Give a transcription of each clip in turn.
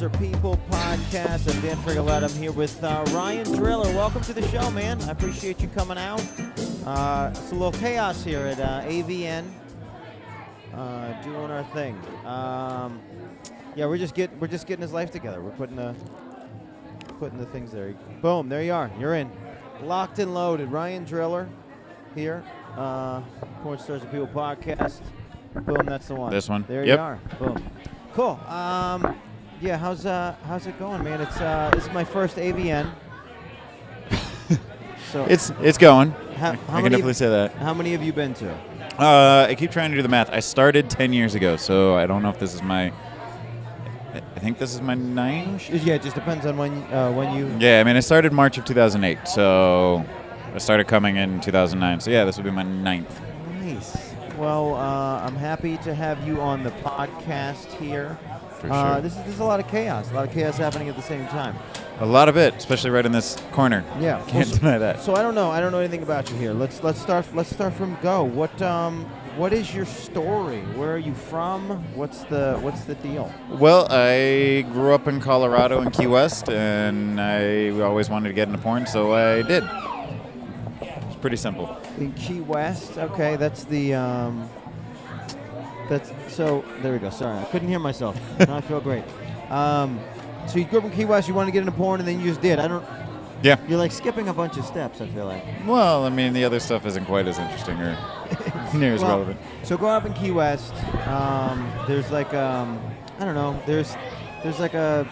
Monsters Are People podcast. I'm Dan Frigolette. I'm here with Ryan Driller. Welcome to the show, man. I appreciate you coming out. It's a little chaos here at AVN, doing our thing. Yeah, we're just getting his life together. We're putting the things there. Boom, there you are. You're in, locked and loaded. Ryan Driller here. Monsters Are People podcast. Boom, that's the one. This one. There you are. Boom. Cool. Yeah, how's it going, man? This is my first AVN. So it's going. How I can many definitely say that. How many have you been to? I keep trying to do the math. I started 10 years ago, so I don't know if this is my. I think this is my 9th. Yeah, it just depends on when you. Yeah, I mean, I started March of 2008, so I started coming in 2009. So yeah, this will be my 9th. Nice. Well, I'm happy to have you on the podcast here. For sure. This is a lot of chaos. A lot of chaos happening at the same time. A lot of it, especially right in this corner. Yeah. Can't deny that. So I don't know anything about you here. Let's start from go. What is your story? Where are you from? What's the deal? Well, I grew up in Colorado in Key West, and I always wanted to get into porn, so I did. It's pretty simple. In Key West, okay, that's the so there we go. Sorry, I couldn't hear myself. Now I feel great. So you grew up in Key West, you want to get into porn, and then you just did. Yeah. You're like skipping a bunch of steps, I feel like. Well, I mean, the other stuff isn't quite as interesting or near as relevant. So growing up in Key West, there's like I don't know. There's like a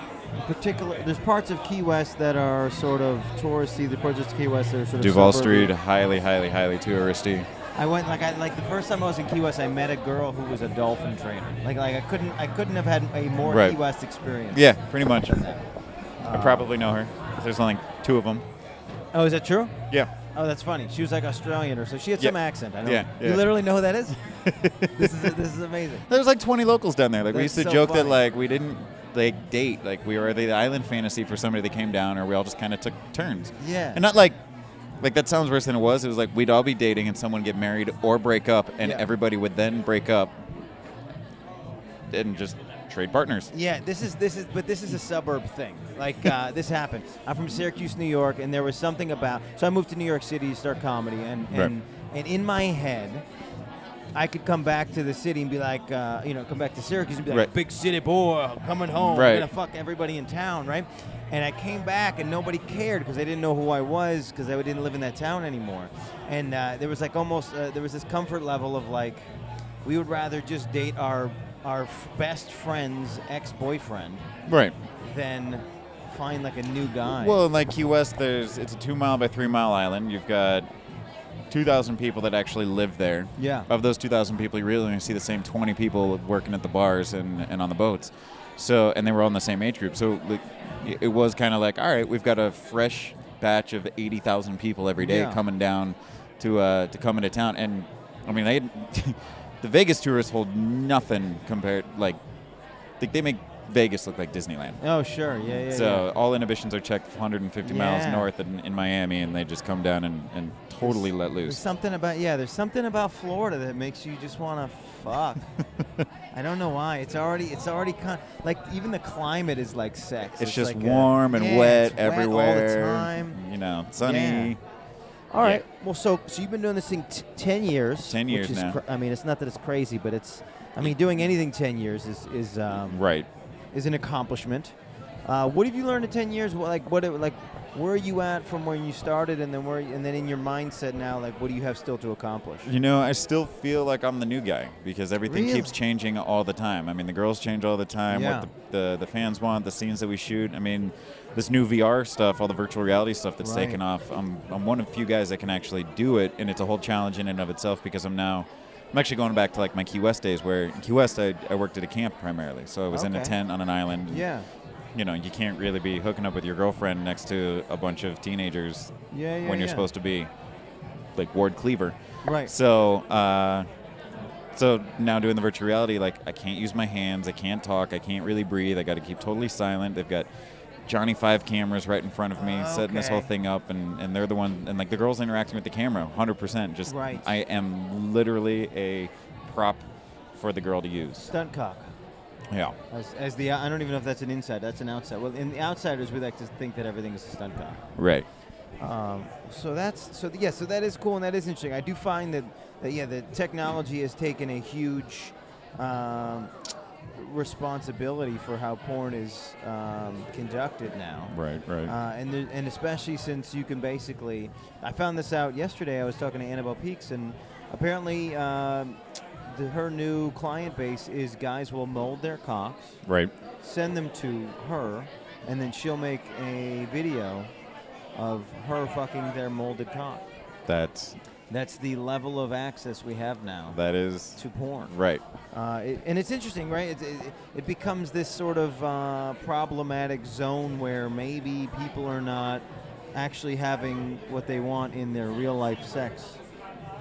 particular. There's parts of Key West that are sort of touristy. The parts of Key West that are sort of Duval suburban. Street, highly touristy. I went like the first time I was in Key West, I met a girl who was a dolphin trainer. Like I couldn't have had a more Right. Key West experience. Yeah, pretty much. I probably know her. There's only 2 of them. Oh, is that true? Yeah. Oh, that's funny. She was like Australian or so. She had Yeah. some accent. I know. Yeah, You yeah. literally know who that is? This is amazing. There's like 20 locals down there. Like we That's used to so joke funny. that like we didn't like date. Like we were the island fantasy for somebody that came down, or we all just kind of took turns. Yeah. And not like that sounds worse than it was. It was like we'd all be dating and someone get married or break up, and Yeah. everybody would then break up and just trade partners. Yeah, this is a suburb thing. Like this happened. I'm from Syracuse, New York, and there was something about. So I moved to New York City to start comedy, and in my head, I could come back to the city and be like, come back to Syracuse and be like, Right. big city boy, I'm coming home. Right. I'm gonna fuck everybody in town, right? And I came back and nobody cared because they didn't know who I was because I didn't live in that town anymore. And there was like almost there was this comfort level of like, we would rather just date our best friend's ex-boyfriend Right. than find like a new guy. Well, in like Key West, it's a 2 mile by 3 mile island. You've got 2,000 people that actually live there. Yeah. Of those 2,000 people, you really only see the same 20 people working at the bars and on the boats. So, and they were all in the same age group. So like, it was kind of like, all right, we've got a fresh batch of 80,000 people every day Yeah. coming down to come into town. And I mean, the Vegas tourists hold nothing compared. Like they make Vegas look like Disneyland. Oh, sure. Yeah. So all inhibitions are checked 150 miles Yeah. north in Miami, and they just come down and totally let There's loose. something about Florida that makes you just want to fuck. I don't know why. It's already kind of, like even the climate is like sex. It's just like warm and wet it's everywhere. all the time. You know, sunny. Yeah. All right. Well, so you've been doing this thing 10 years. 10 years which is now. I mean, it's not that it's crazy, but it's. I mean, doing anything 10 years is Right. is an accomplishment. What have you learned in 10 years? Where are you at from where you started, and then in your mindset now, like what do you have still to accomplish? You know, I still feel like I'm the new guy because everything Really? keeps changing all the time. I mean, the girls change all the time. Yeah. What the fans want, the scenes that we shoot. I mean, this new VR stuff, all the virtual reality stuff that's Right. taken off. I'm one of few guys that can actually do it, and it's a whole challenge in and of itself because I'm actually going back to like my Key West days where in Key West I worked at a camp primarily. So I was in a Okay. tent on an island. Yeah. You know, you can't really be hooking up with your girlfriend next to a bunch of teenagers when you're supposed to be like Ward Cleaver. Right. So so now doing the virtual reality, like I can't use my hands, I can't talk, I can't really breathe. I got to keep totally silent. They've got Johnny 5 cameras right in front of me, setting this whole thing up, and they're the one, and like the girls interacting with the camera, 100%. Just Right. I am literally a prop for the girl to use. Stunt cock. Yeah. As the I don't even know if that's an inside. That's an outside. Well, in the outsiders, we like to think that everything is a stunt cock. Right. So that is cool and that is interesting. I do find that the technology has taken a huge responsibility for how porn is conducted now. Right. And especially since you can basically, I found this out yesterday. I was talking to Annabelle Peaks, and apparently her new client base is guys will mold their cocks, Right. send them to her, and then she'll make a video of her fucking their molded cock. That's the level of access we have now. That is to porn. Right. And it's interesting, right? It becomes this sort of problematic zone where maybe people are not actually having what they want in their real life sex.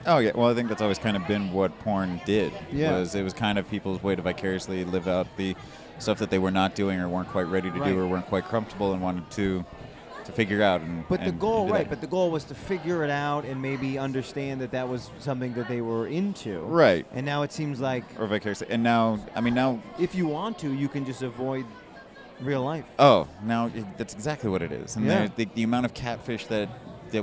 Oh yeah, well I think that's always kind of been what porn did. Yeah. It was kind of people's way to vicariously live out the stuff that they were not doing or weren't quite ready to do or weren't quite comfortable and wanted to figure out. But the goal was to figure it out and maybe understand that was something that they were into. Right. And now it seems like, or vicariously. And now, if you want to, you can just avoid real life. Oh, now that's exactly what it is. And Yeah. the amount of catfish that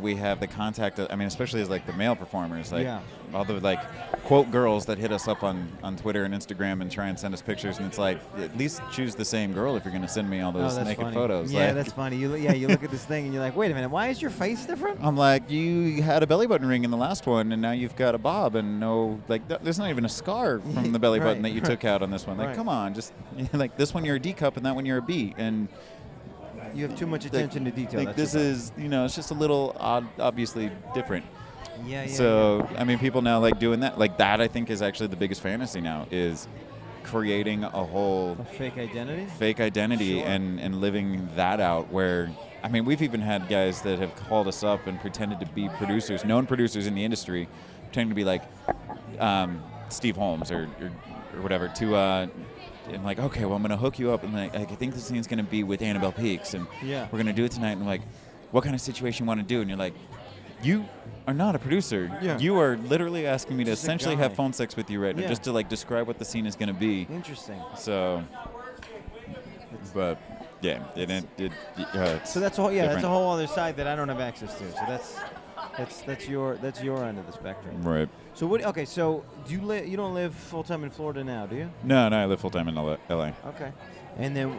we have, the contact, especially as like the male performers, like all the like quote girls that hit us up on Twitter and Instagram and try and send us pictures, and it's like, at least choose the same girl if you're going to send me all those naked photos. Yeah, like, that's funny. You look at this thing and you're like, wait a minute, why is your face different? I'm like, you had a belly button ring in the last one, and now you've got a bob, and there's not even a scar from the belly button that you took out on this one. Like, come on, just like this one you're a D cup, and that one you're a B, and you have too much attention to detail. Like this is, it's just a little odd, obviously different. Yeah. So, people now like doing that. Like that, I think, is actually the biggest fantasy now, is creating a whole fake identity? Fake identity, sure. and living that out where, we've even had guys that have called us up and pretended to be producers, known producers in the industry, pretending to be like Steve Holmes or whatever, to and like, okay, well, I'm going to hook you up, and like, I think this scene's going to be with Annabelle Peaks, and we're going to do it tonight, and I'm like, what kind of situation you want to do? And you're like, you are not a producer. Yeah. You are literally asking me to Just a essentially guy. have phone sex with you right now, just to like describe what the scene is going to be. Interesting. So, but yeah, so that's a whole different. that's a whole other side that I don't have access to. So that's your end of the spectrum. Right. So okay. So you don't live full time in Florida now, do you? No, I live full time in LA. Okay. And then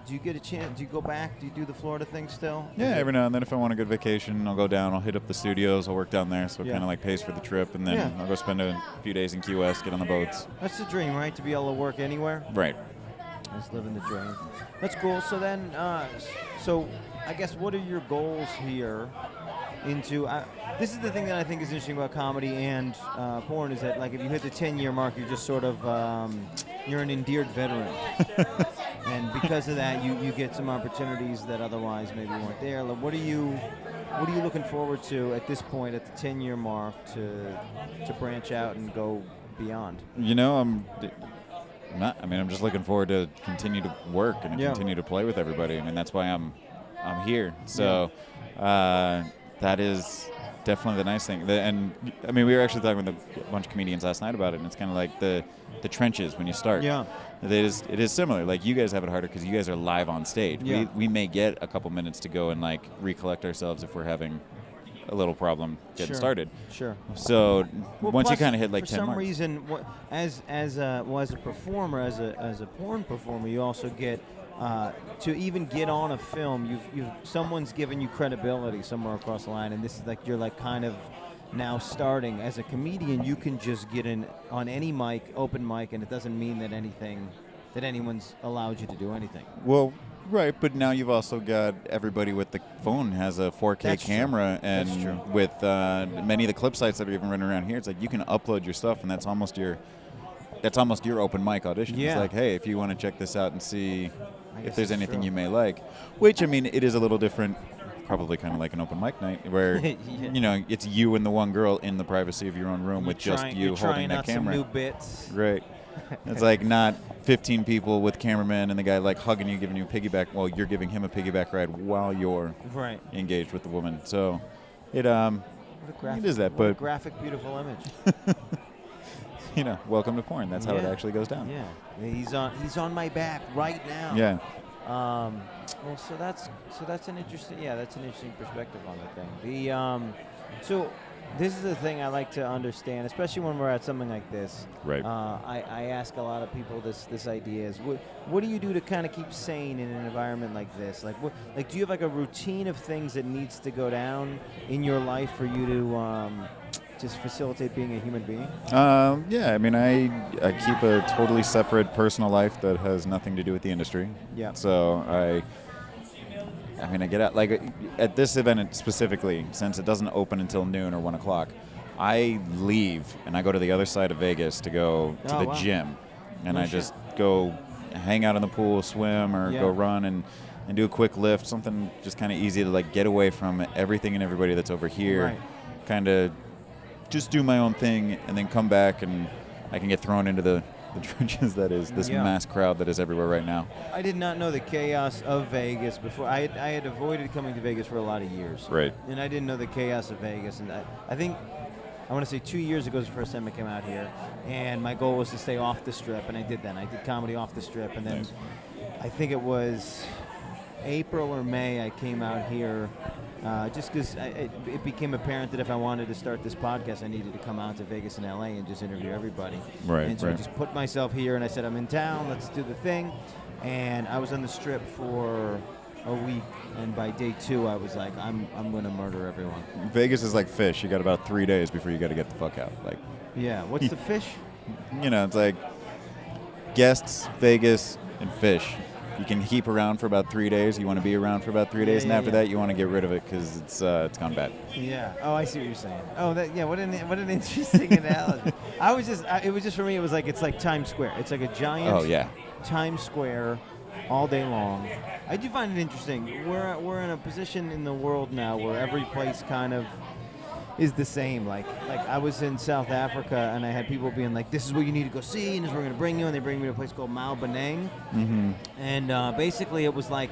do you get a chance? Do you go back? Do you do the Florida thing still? Yeah, every now and then if I want a good vacation, I'll go down. I'll hit up the studios. I'll work down there, so it kind of like pays for the trip, and then I'll go spend a few days in Key West, get on the boats. That's the dream, right? To be able to work anywhere. Right. Just living the dream. That's cool. So then, so I guess what are your goals here? This is the thing that I think is interesting about comedy and porn, is that like if you hit the 10-year mark, you're just sort of you're an endeared veteran, and because of that, you get some opportunities that otherwise maybe weren't there. Like, what are you looking forward to at this point, at the 10-year mark, to branch out and go beyond? I'm just looking forward to continue to work and continue to play with everybody. That's why I'm here. So. That is definitely the nice thing. We were actually talking with a bunch of comedians last night about it, and it's kind of like the trenches when you start. Yeah. It is similar. Like, you guys have it harder because you guys are live on stage. Yeah. We may get a couple minutes to go and like recollect ourselves if we're having a little problem getting started. Sure. So once you kind of hit like 10 for some marks. reason, as a performer, as a porn performer, you also get. To even get on a film, someone's given you credibility somewhere across the line, and this is like you're like kind of now starting as a comedian. You can just get in on any mic, open mic, and it doesn't mean that anyone's allowed you to do anything. Well, right, but now you've also got everybody with the phone has a 4K That's camera, true. and That's true. with many of the clip sites that are even running around here, it's like you can upload your stuff, and that's almost your open mic audition. Yeah. It's like, hey, if you want to check this out and see if there's anything true. you may like, which it is a little different, probably kind of like an open mic night where it's you and the one girl in the privacy of your own room with just you holding that camera. Some new bits. Right. It's like not 15 people with cameramen and the guy like hugging you, giving you a piggyback while you're giving him a piggyback ride while you're engaged with the woman. So it is that, what a but graphic, beautiful image. welcome to porn. That's how it actually goes down. Yeah, he's on my back right now. Yeah. Well, so that's an interesting perspective on the thing. So this is the thing I like to understand, especially when we're at something like this. Right. I ask a lot of people this idea is what do you do to kind of keep sane in an environment like this? Like do you have like a routine of things that needs to go down in your life for you to just facilitate being a human being? Yeah, I mean, I keep a totally separate personal life that has nothing to do with the industry. Yeah. So I get out, like at this event specifically, since it doesn't open until noon or 1 o'clock, I leave and I go to the other side of Vegas to go to the gym. And I just go hang out in the pool, swim, or go run and do a quick lift, something just kind of easy to like get away from everything and everybody that's over here. Right. Kind of just do my own thing and then come back and I can get thrown into the trenches that is this mass crowd that is everywhere right now. I did not know the chaos of Vegas before. I had avoided coming to Vegas for a lot of years. Right. And I didn't know the chaos of Vegas. And I think, I want to say 2 years ago was the first time I came out here. And my goal was to stay off the Strip, and I did that. And I did comedy off the Strip. And then I think it was April or May I came out here just because it became apparent that if I wanted to start this podcast, I needed to come out to Vegas and LA and just interview everybody. Right. And so I just put myself here, and I said, I'm in town, let's do the thing. And I was on the Strip for a week, and by day 2, I was like, I'm going to murder everyone. Vegas is like fish. You got about 3 days before you got to get the fuck out. Like, yeah, what's the fish? It's like guests, Vegas, and fish. You can keep around for about 3 days. You want to be around for about 3 days, and after that, you want to get rid of it because it's gone bad. Yeah. Oh, I see what you're saying. Oh, what an interesting analogy. It was just for me. It was like it's like Times Square. It's like a giant Times Square all day long. I do find it interesting. We're in a position in the world now where every place kind of is the same. Like I was in South Africa and I had people being like, this is what you need to go see, and this is where we're going to bring you, and they bring me to a place called Malbanang. Mm-hmm. And basically it was like,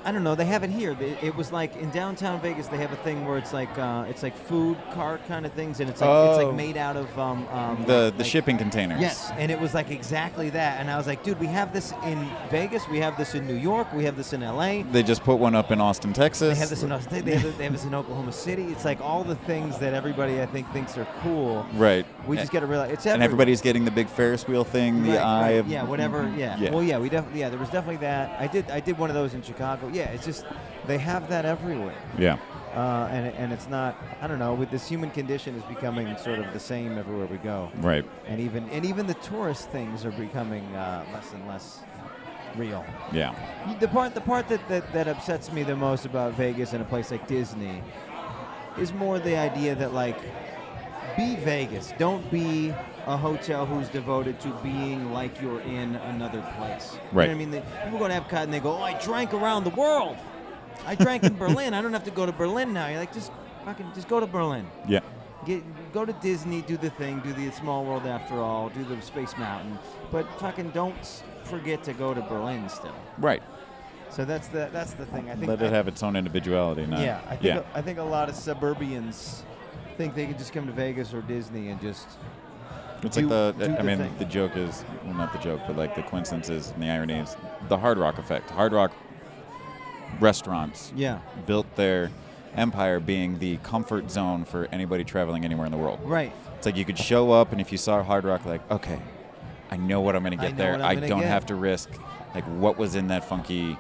I don't know, they have it here. It was like in downtown Vegas, they have a thing where it's like food cart kind of things, and it's like made out of the shipping containers. Yes, and it was like exactly that. And I was like, dude, we have this in Vegas, we have this in New York, we have this in LA. They just put one up in Austin, Texas. They have this in Austin. They have this in Oklahoma City. It's like all the things that everybody I think thinks are cool. Right. We just got to realize it's everywhere. And everybody's getting the big Ferris wheel thing, the eye of whatever. Yeah. Well, yeah, there was definitely that. I did one of those in Chicago. Yeah, it's just they have that everywhere. Yeah. And it's not, I don't know, with this human condition is becoming sort of the same everywhere we go. Right. And even the tourist things are becoming less and less real. Yeah. The part that upsets me the most about Vegas and a place like Disney is more the idea that, like, be Vegas. Don't be a hotel who's devoted to being like you're in another place. Right. You know what I mean? People go to Epcot and they go, oh, I drank around the world. I drank in Berlin. I don't have to go to Berlin now. You're like, just go to Berlin. Yeah. Go to Disney, do the thing, do the Small World After All, do the Space Mountain, but fucking don't forget to go to Berlin still. Right. So that's the thing. I think let it have its own individuality. I think a lot of suburbians think they can just come to Vegas or Disney and just. It's like the joke is, well, not the joke, but like the coincidence is, and the irony is the Hard Rock effect. Hard Rock restaurants built their empire being the comfort zone for anybody traveling anywhere in the world. Right. It's like you could show up, and if you saw Hard Rock, like, okay, I know what I'm going to get there. I don't have to risk like what was in that funky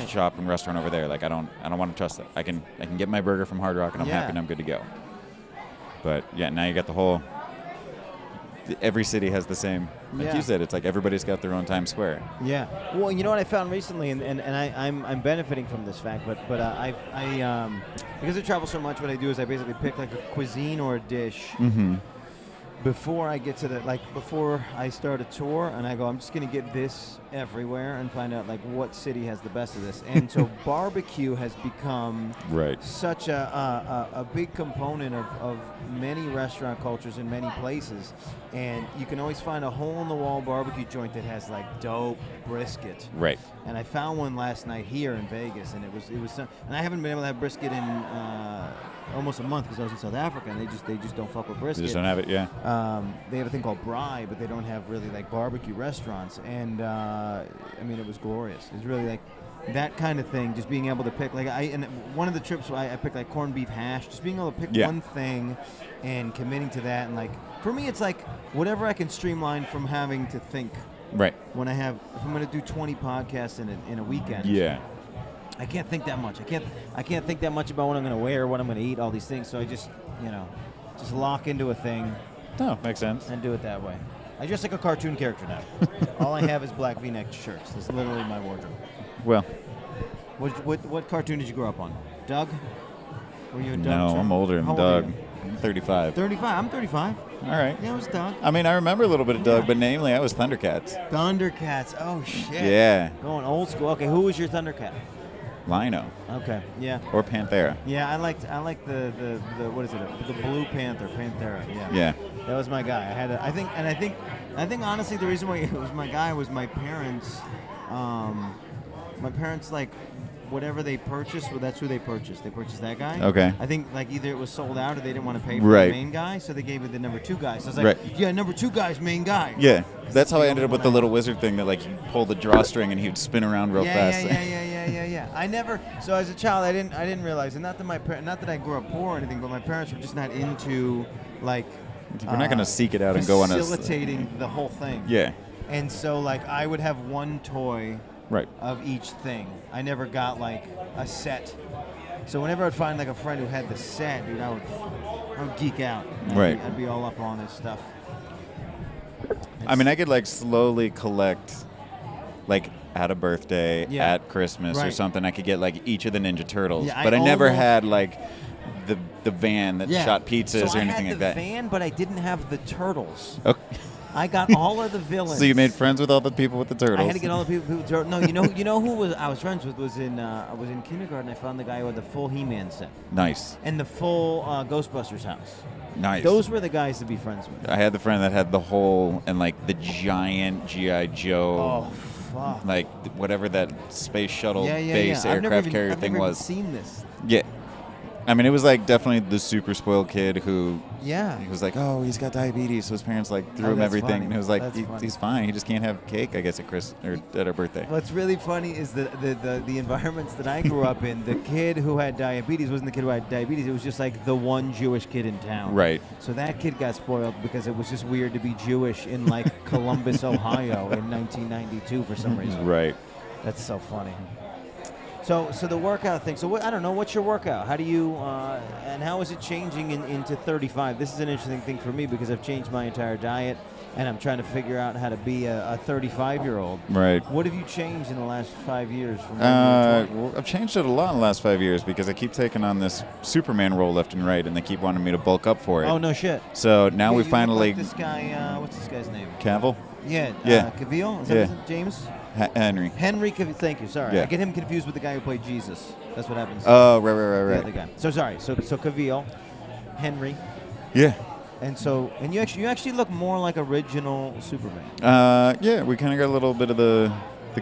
shop and restaurant over there. Like I don't want to trust it. I can get my burger from Hard Rock, and I'm happy and I'm good to go. But yeah, now you got the whole. Every city has the same. Like you said, it's like everybody's got their own Times Square. Yeah. Well, you know what I found recently, and I'm benefiting from this fact, but I because I travel so much, what I do is I basically pick like a cuisine or a dish. Mm-hmm. Before I get to before I start a tour, and I go, I'm just going to get this everywhere and find out like what city has the best of this. And so barbecue has become such a big component of many restaurant cultures in many places. And you can always find a hole-in-the-wall barbecue joint that has like dope brisket. Right. And I found one last night here in Vegas, and it was and I haven't been able to have brisket in almost a month because I was in South Africa, and they just don't fuck with brisket. They just don't have it, yeah. they have a thing called Bry, but they don't have really like barbecue restaurants. And I mean, it was glorious. It's really like that kind of thing. Just being able to pick and one of the trips I picked like corned beef hash. Just being able to pick one thing and committing to that. And like for me, it's like whatever I can streamline from having to think. Right. When if I'm going to do 20 podcasts in a weekend. Yeah. I can't think that much. I can't think that much about what I'm going to wear, what I'm going to eat, all these things. So I just, just lock into a thing. Oh, makes sense. And do it that way. I dress like a cartoon character now. All I have is black V-neck shirts. That's literally my wardrobe. Well. What cartoon did you grow up on? Doug? Were you a Doug? No, I'm older than Doug. I'm 35. 35? I'm 35. All right. Yeah, it was Doug. I mean, I remember a little bit of Doug, but namely, I was Thundercats. Thundercats. Oh, shit. Yeah. Going old school. Okay, who was your Thundercat? Lino. Okay, yeah. Or Panthera. Yeah, I liked the what is it? The Blue Panther, Panthera. Yeah. Yeah. That was my guy. I think honestly the reason why it was my guy was my parents. My parents like whatever they purchased, well, that's who they purchased. They purchased that guy. Okay. I think like either it was sold out or they didn't want to pay for the main guy, so they gave it the number 2 guy. So I was like, yeah, number 2 guy's main guy. Yeah, that's how I ended up with the little wizard thing that like you pull the drawstring and he'd spin around real fast. Yeah. I never. So as a child, I didn't realize, and not that I grew up poor or anything, but my parents were just not into like. We're not going to seek it out and go on a. Facilitating the whole thing. Yeah. And so like I would have one toy. Right. Of each thing. I never got like a set. So whenever I'd find like a friend who had the set, dude, I would geek out. I'd be all up on his stuff. I mean, I could like slowly collect, like at a birthday, at Christmas or something. I could get like each of the Ninja Turtles, but I never had like the van that shot pizzas or anything like that. I had the van, but I didn't have the turtles. Okay. I got all of the villains. So you made friends with all the people with the turtles. I had to get all the people with the turtles. No, you know who I was friends with was I was in kindergarten. I found the guy who had the full He-Man set. Nice. And the full Ghostbusters house. Nice. Those were the guys to be friends with. I had the friend that had the whole and like the giant G.I. Joe. Oh, fuck. Like whatever that space shuttle base aircraft carrier thing was. I've never even seen this. Yeah. I mean, it was like definitely the super spoiled kid who he was like, oh, he's got diabetes, so his parents like threw him everything. Funny. And it was like, he's fine. He just can't have cake, I guess, at our birthday. What's really funny is the environments that I grew up in. The kid who had diabetes wasn't the kid who had diabetes. It was just like the one Jewish kid in town. Right. So that kid got spoiled because it was just weird to be Jewish in like Columbus, Ohio in 1992 for some reason. Right. That's so funny. So the workout thing. So I don't know. What's your workout? How do you and how is it changing into 35? This is an interesting thing for me because I've changed my entire diet and I'm trying to figure out how to be a 35-year-old. Right. What have you changed in the last 5 years? From when you were 20? I've changed it a lot in the last 5 years because I keep taking on this Superman role left and right, and they keep wanting me to bulk up for it. Oh no shit. So now we finally. Like this guy. What's this guy's name? Cavill. Yeah. Cavill. Is that his name? James? Henry. Henry Cavill. Thank you. Sorry, yeah. I get him confused with the guy who played Jesus. That's what happens. Oh, right. The other guy. So sorry. So Cavill, Henry. Yeah. And you actually look more like original Superman. Yeah, we kind of got a little bit of the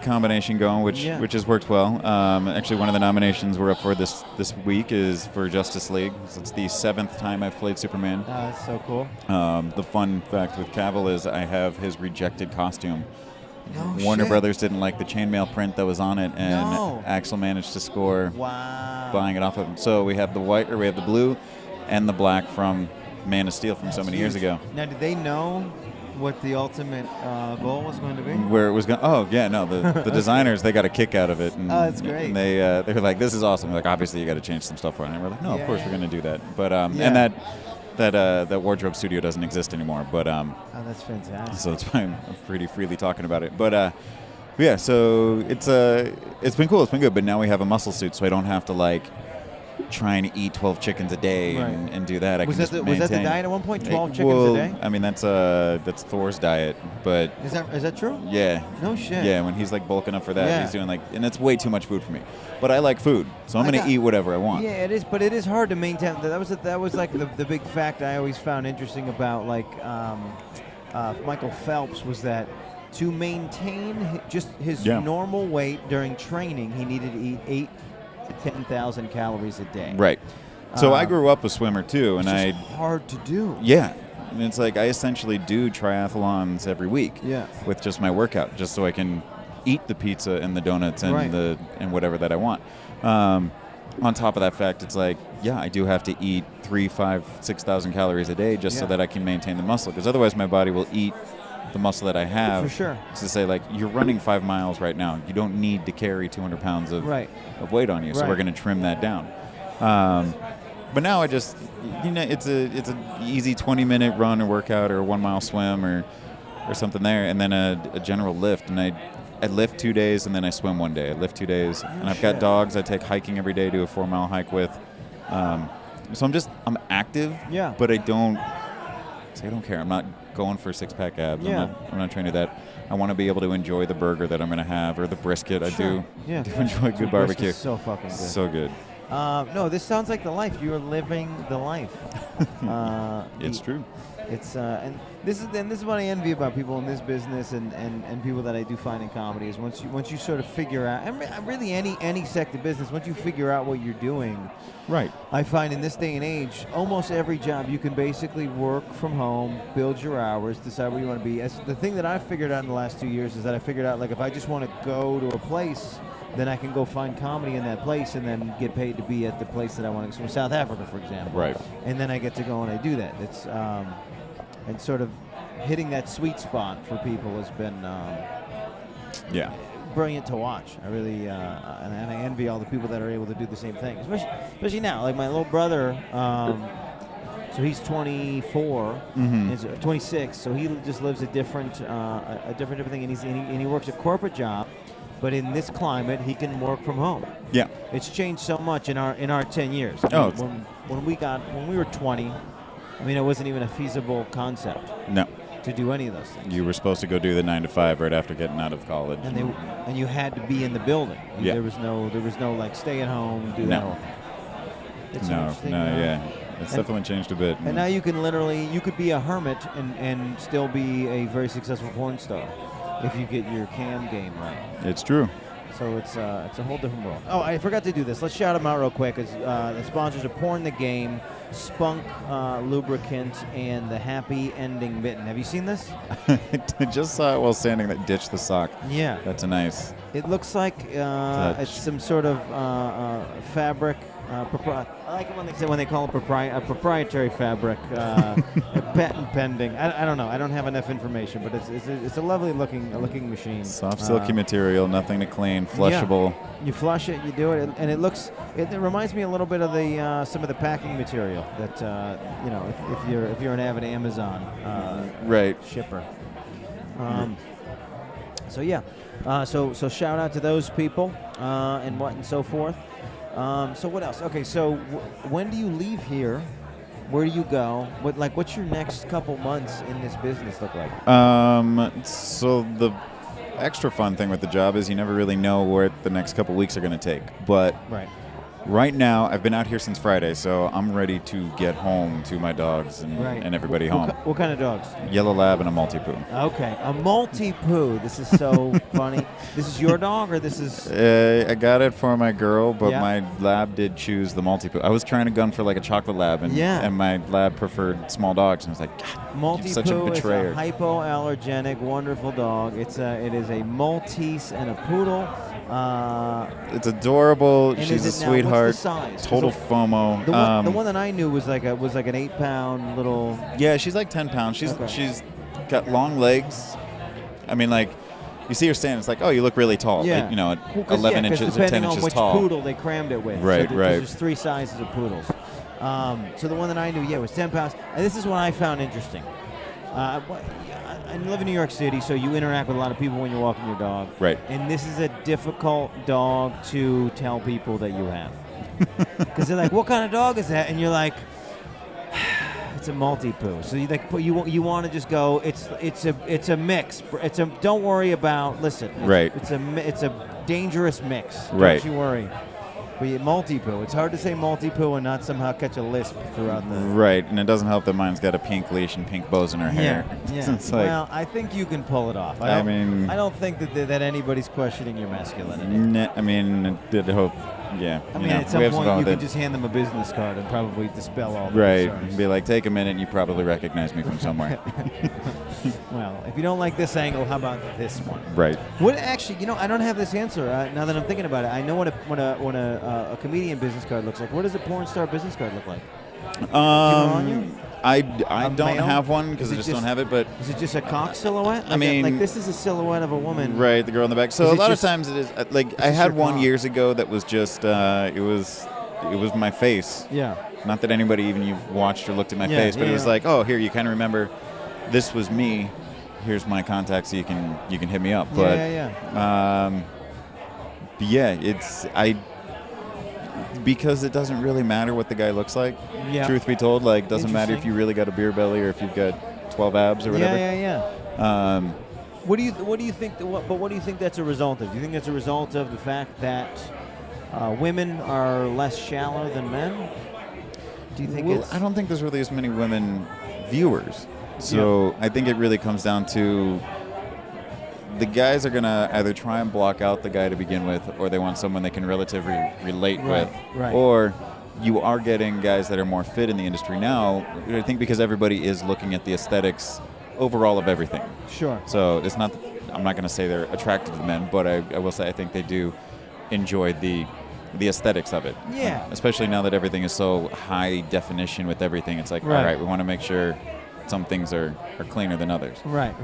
combination going, which has worked well. Actually, one of the nominations we're up for this week is for Justice League. So it's the 7th time I've played Superman. That's so cool. The fun fact with Cavill is I have his rejected costume. No Warner shit. Brothers didn't like the chainmail print that was on it, and Axel managed to score buying it off of him. So we have the blue and the black from Man of Steel from so many years ago. Now, did they know what the ultimate goal was going to be? Where it was going? Oh, yeah, no. The designers, they got a kick out of it. And, that's great. And they were like, "This is awesome." Like, obviously, you got to change some stuff on it. And we're like, "No, of course we're going to do that." But and that wardrobe studio doesn't exist anymore. But that's fantastic. So that's why I'm pretty freely talking about it. But yeah, so it's been cool. It's been good. But now we have a muscle suit, so I don't have to like try and eat 12 chickens a day and do that. Was that the diet at one point? 12 chickens a day? I mean, that's Thor's diet, but is that true? Yeah. No shit. Yeah, when he's like bulking up for that, he's doing and it's way too much food for me. But I like food, so I'm gonna eat whatever I want. Yeah, it is, but it is hard to maintain. That was like the big fact I always found interesting about like Michael Phelps was that to maintain just his normal weight during training, he needed to eat 8 to 10,000 calories a day. Right. So I grew up a swimmer too, and it's hard to do. Yeah. And it's like I essentially do triathlons every week Yeah. with just my workout, just so I can eat the pizza and the donuts and Right. and whatever that I want. On top of that fact, it's like, yeah, I do have to eat 3,000, 5,000, 6,000 calories a day just so Yeah. that I can maintain the muscle, because otherwise my body will eat the muscle that I have. For sure. It's to say, like, you're running 5 miles right now. You don't need to carry 200 pounds of Right. weight on you, so Right. we're going to trim that down. But now I just, it's an easy 20-minute run or workout or a 1 mile swim or something there, and then a general lift. And I lift 2 days and then I swim 1 day. I lift 2 days, and I've got dogs I take hiking every day, do a 4 mile hike with. So I'm active, Yeah. but I don't care. I'm not going for 6-pack abs. Yeah. I'm not trying to do that. I want to be able to enjoy the burger that I'm going to have or the brisket. I do enjoy good barbecue. It's so fucking good. So good. No, this sounds like the life. You are living the life. It's true. It's and this is what I envy about people in this business and people that I do find in comedy is once you sort of figure out, and really any sector of business, once you figure out what you're doing, Right. I find in this day and age, almost every job you can basically work from home, build your hours, decide where you want to be. The thing that I've figured out in the last 2 years is that I figured out, like, if I just want to go to a place, then I can go find comedy in that place and then get paid to be at the place that I want to go. So South Africa, for example. Right. And then I get to go and I do that. It's and sort of hitting that sweet spot for people has been Yeah. brilliant to watch. I really and I envy all the people that are able to do the same thing, especially now. Like my little brother, so he's 24, he's 26, so he just lives a different thing, and he works a corporate job, but in this climate, he can work from home. Yeah. It's changed so much in our 10 years. I Oh, mean, when we were 20, I mean, it wasn't even a feasible concept No. to do any of those things. You were supposed to go do the 9 to 5 right after getting out of college. And you had to be in the building. Yeah. There was no like stay at home, do No. that whole thing. It's No, interesting, yeah. It's and- definitely changed a bit. And now you could be a hermit and still be a very successful porn star if you get your cam game right. It's true. So it's a whole different world. Oh, I forgot to do this. Let's shout them out real quick. The sponsors are Porn the Game, Spunk Lubricant, and the Happy Ending Mitten. Have you seen this? I just saw it while standing there. Ditch the sock. Yeah. That's a nice. It looks like it's some sort of fabric. I like it when they call it a proprietary fabric, patent pending. I don't know. I don't have enough information, but it's a lovely looking machine. Soft, silky material, nothing to clean, flushable. Yeah. You flush it, you do it, and it looks. It reminds me a little bit of the some of the packing material that if you're an avid Amazon Right. shipper. So yeah, so shout out to those people and so forth. So what else? Okay, so when do you leave here? Where do you go? What's your next couple months in this business look like? So the extra fun thing with the job is you never really know where the next couple weeks are going to take. But right now, I've been out here since Friday, so I'm ready to get home to my dogs and everybody home. What kind of dogs? Yellow Lab and a Maltipoo. Okay, a Maltipoo. This is so funny. This is your dog, or this is? I got it for my girl, but my lab did choose the Maltipoo. I was trying to gun for like a chocolate lab, and my lab preferred small dogs, and I was like, God, Maltipoo such a betrayer. is a hypoallergenic, wonderful dog. It is a Maltese and a poodle. It's adorable. She's a sweetheart. What's the size? Total FOMO. The one that I knew was like an 8-pound little. Yeah, she's like 10 pounds. She's got long legs. I mean, like, you see her stand, it's like, oh, you look really tall. Yeah. Like, at 11 inches or 10 inches which tall. Poodle they crammed it with. Right, so right. There's 3 sizes of poodles. So the one that I knew, was 10 pounds. And this is what I found interesting. I live in New York City, so you interact with a lot of people when you're walking your dog. Right. And this is a difficult dog to tell people that you have. Because they're like, what kind of dog is that? And you're like, it's a Maltipoo. So you want to just go, it's a mix. Don't worry about, listen. It's a dangerous mix. Right. Don't you worry. But Maltipoo. It's hard to say Maltipoo and not somehow catch a lisp throughout the. Right, and it doesn't help that mine's got a pink leash and pink bows in her hair. Yeah. It's like, Well, I think you can pull it off. I don't think that anybody's questioning your masculinity. I mean, I did hope Yeah. I mean, at some point, you can just hand them a business card and probably dispel all the concerns. Right. Be like, take a minute, and you probably recognize me from somewhere. Well, if you don't like this angle, how about this one? Right. What actually, I don't have this answer. Now that I'm thinking about it, I know what a comedian business card looks like. What does a porn star business card look like? I don't have one because I just don't have it. But is it just a cock silhouette? I mean, like this is a silhouette of a woman, right? The girl in the back. So a lot of times it is like I had one cock? years ago that was just it was my face. Yeah. Not that anybody even watched or looked at my face, but it was like, oh, here you kind of remember, this was me. Here's my contact, so you can hit me up. But it's because it doesn't really matter what the guy looks like. Yeah. Truth be told, like doesn't matter if you really got a beer belly or if you've got 12 abs or whatever. Yeah. What do you think? What do you think that's a result of? Do you think that's a result of the fact that women are less shallow than men? Do you think? I don't think there's really as many women viewers. So I think it really comes down to the guys are going to either try and block out the guy to begin with, or they want someone they can relatively relate with. Right. Or you are getting guys that are more fit in the industry now, I think, because everybody is looking at the aesthetics overall of everything. Sure. So it's not, I'm not going to say they're attracted to men, but I will say I think they do enjoy the aesthetics of it. Yeah. Especially now that everything is so high definition with everything. It's like, all right, we want to make sure some things are cleaner than others. Right.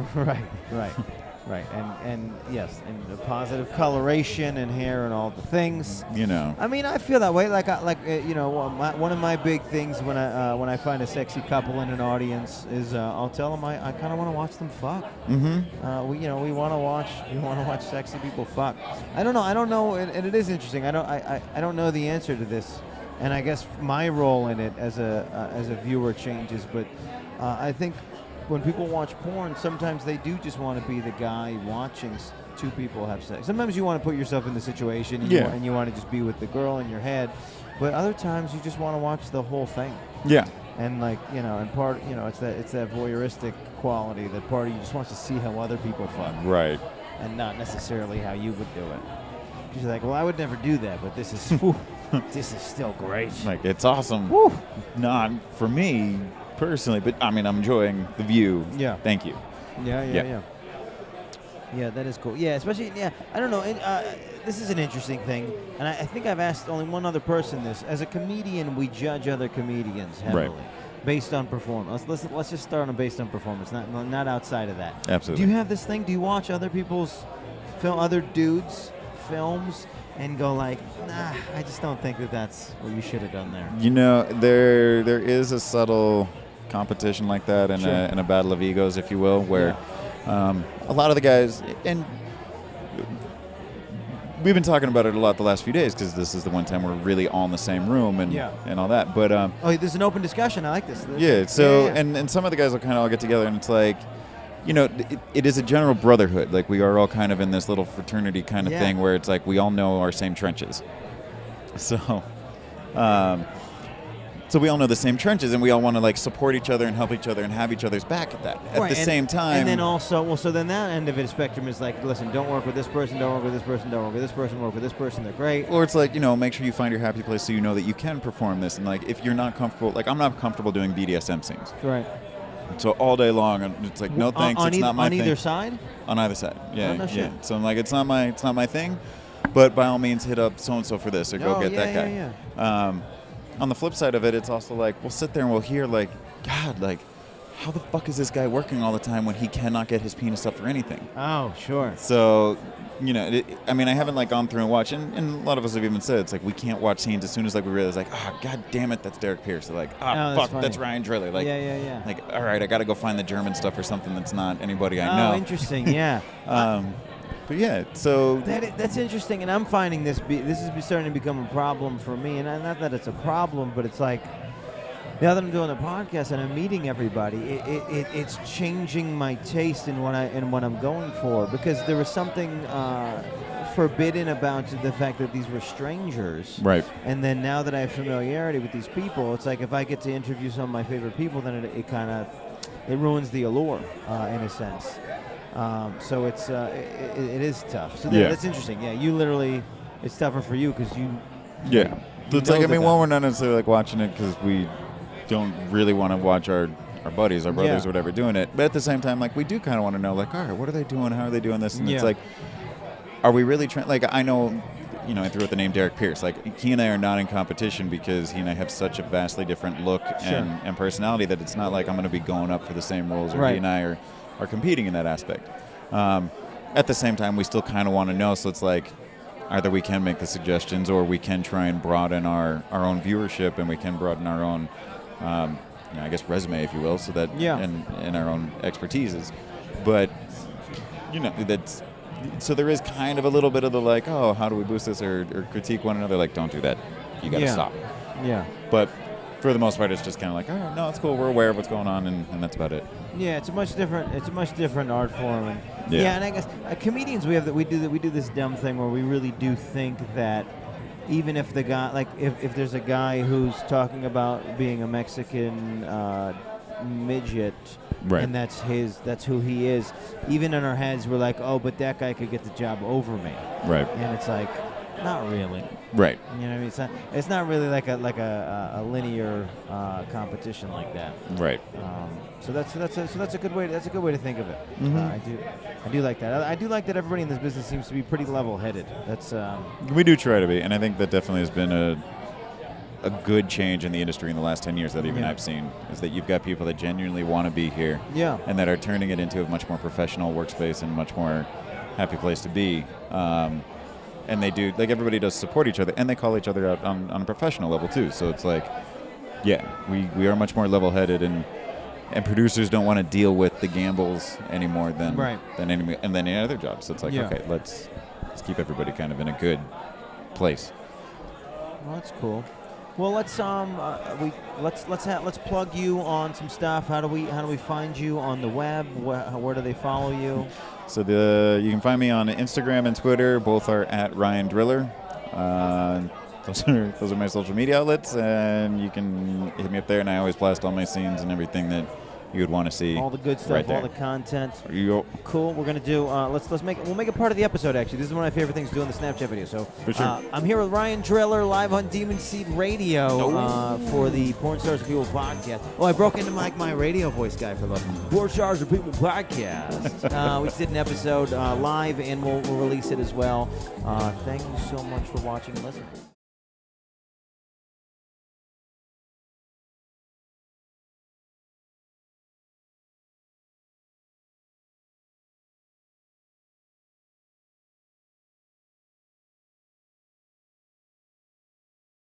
Right, and yes, and the positive coloration and hair and all the things. I mean, I feel that way. One of my big things when I find a sexy couple in an audience is I'll tell them I kind of want to watch them fuck. Mm-hmm. We want to watch sexy people fuck. I don't know, and it is interesting. I don't know the answer to this, and I guess my role in it as a viewer changes, but I think. When people watch porn, sometimes they do just want to be the guy watching two people have sex. Sometimes you want to put yourself in the situation and you want to just be with the girl in your head. But other times you just want to watch the whole thing. Yeah. And and part, it's that voyeuristic quality that part of you just wants to see how other people fuck. Right. And not necessarily how you would do it. She's like, well, I would never do that, but this is this is still great. Like, it's awesome. Woo. Not for me personally, but I mean, I'm enjoying the view. Yeah. Thank you. Yeah, that is cool. Yeah, especially, I don't know. This is an interesting thing, and I think I've asked only one other person this. As a comedian, we judge other comedians heavily based on performance. Let's just start on based on performance, not outside of that. Absolutely. Do you have this thing? Do you watch other people's other dudes' films and go like, nah, I just don't think that's what you should have done there? There is a subtle competition like that and a battle of egos, if you will, where a lot of the guys, and we've been talking about it a lot the last few days because this is the one time we're really all in the same room and all that. But there's an open discussion. I like this. And some of the guys will kind of all get together, and it's like, it is a general brotherhood. Like, we are all kind of in this little fraternity kind of thing where it's like we all know our same trenches. So we all know the same trenches, and we all want to support each other and help each other and have each other's back at that. At the same time. And then also, so then that end of the spectrum is like, listen, don't work with this person, don't work with this person, don't work with this person, work with this person, they're great. Or it's like, make sure you find your happy place so you know that you can perform this. And if you're not comfortable, I'm not comfortable doing BDSM scenes. Right. So all day long, it's like, no thanks, it's not my thing. On either side? On either side, yeah. Shit. So I'm like, it's not my thing, but by all means, hit up so-and-so for this or go get that guy. Yeah. On the flip side of it, it's also like, we'll sit there and we'll hear God, how the fuck is this guy working all the time when he cannot get his penis up for anything? Oh, sure. So, I haven't gone through and watched, and a lot of us have even said, it's like, we can't watch scenes as soon as we realize, God damn it, that's Derek Pierce. They're like, fuck, that's Ryan Driller. Yeah. All right, I got to go find the German stuff or something that's not anybody I know. Oh, interesting, yeah. But yeah, so that's interesting, and I'm finding this is starting to become a problem for me, and not that it's a problem, but it's like now that I'm doing the podcast and I'm meeting everybody, it's changing my taste in what I'm going for, because there was something forbidden about the fact that these were strangers, right? And then now that I have familiarity with these people, it's like if I get to interview some of my favorite people, then it ruins the allure in a sense. So it is tough. So that's interesting. Yeah, you literally, it's tougher for you because Yeah. So it's like, I mean, that. while we're not necessarily like watching it because we don't really want to watch our buddies, our brothers, or whatever doing it, but at the same time, like, we do kind of want to know, like, all right, what are they doing? How are they doing this? And it's like, are we really trying? Like, I know, you know, I threw out the name Derek Pierce. Like, he and I are not in competition because he and I have such a vastly different look and personality that it's not like I'm going to be going up for the same roles, or he and I are competing in that aspect. At the same time, we still kind of want to know, so it's like, either we can make the suggestions or we can try and broaden our own viewership, and we can broaden our own, you know, I guess, resume, if you will, so that and our own expertises. But, you know, that's, so there is kind of a little bit of the like, oh, how do we boost this or critique one another? Like, don't do that. You got to stop. Yeah. But for the most part, it's just kind of like, oh, no, it's cool. We're aware of what's going on, and that's about it. Yeah, it's a much different art form. And and I guess comedians we do this dumb thing where we really do think that even if the guy, like, if there's a guy who's talking about being a Mexican midget, and that's who he is, even in our heads we're like, oh, but that guy could get the job over me, and it's like, not really, you know what I mean? It's not really like a linear competition like that, so that's a good way to think of it. I do like that. I do like that everybody in this business seems to be pretty level-headed. That's we do try to be, and I think that definitely has been a good change in the industry in the last 10 years that even I've seen, is that you've got people that genuinely want to be here, and that are turning it into a much more professional workspace and much more happy place to be. And they do, like, everybody does support each other, and they call each other out on a professional level too. So it's like, we are much more level-headed, and producers don't want to deal with the gambles anymore than any other job. So it's like, okay, let's keep everybody kind of in a good place. Well, that's cool. Well, let's plug you on some stuff. How do we find you on the web? Where do they follow you? So you can find me on Instagram and Twitter. Both are at Ryan Driller. Those are my social media outlets, and you can hit me up there. And I always blast all my scenes and everything that you would want to see. All the good stuff, all the content. Cool. We're gonna do. We'll make it part of the episode. Actually, this is one of my favorite things to do on the Snapchat video. So for sure. I'm here with Ryan Driller live on Demon Seed Radio for the Porn Stars and People podcast. Oh, I broke into my radio voice guy for the Porn Stars and People podcast. We just did an episode live, and we'll release it as well. Thank you so much for watching and listening.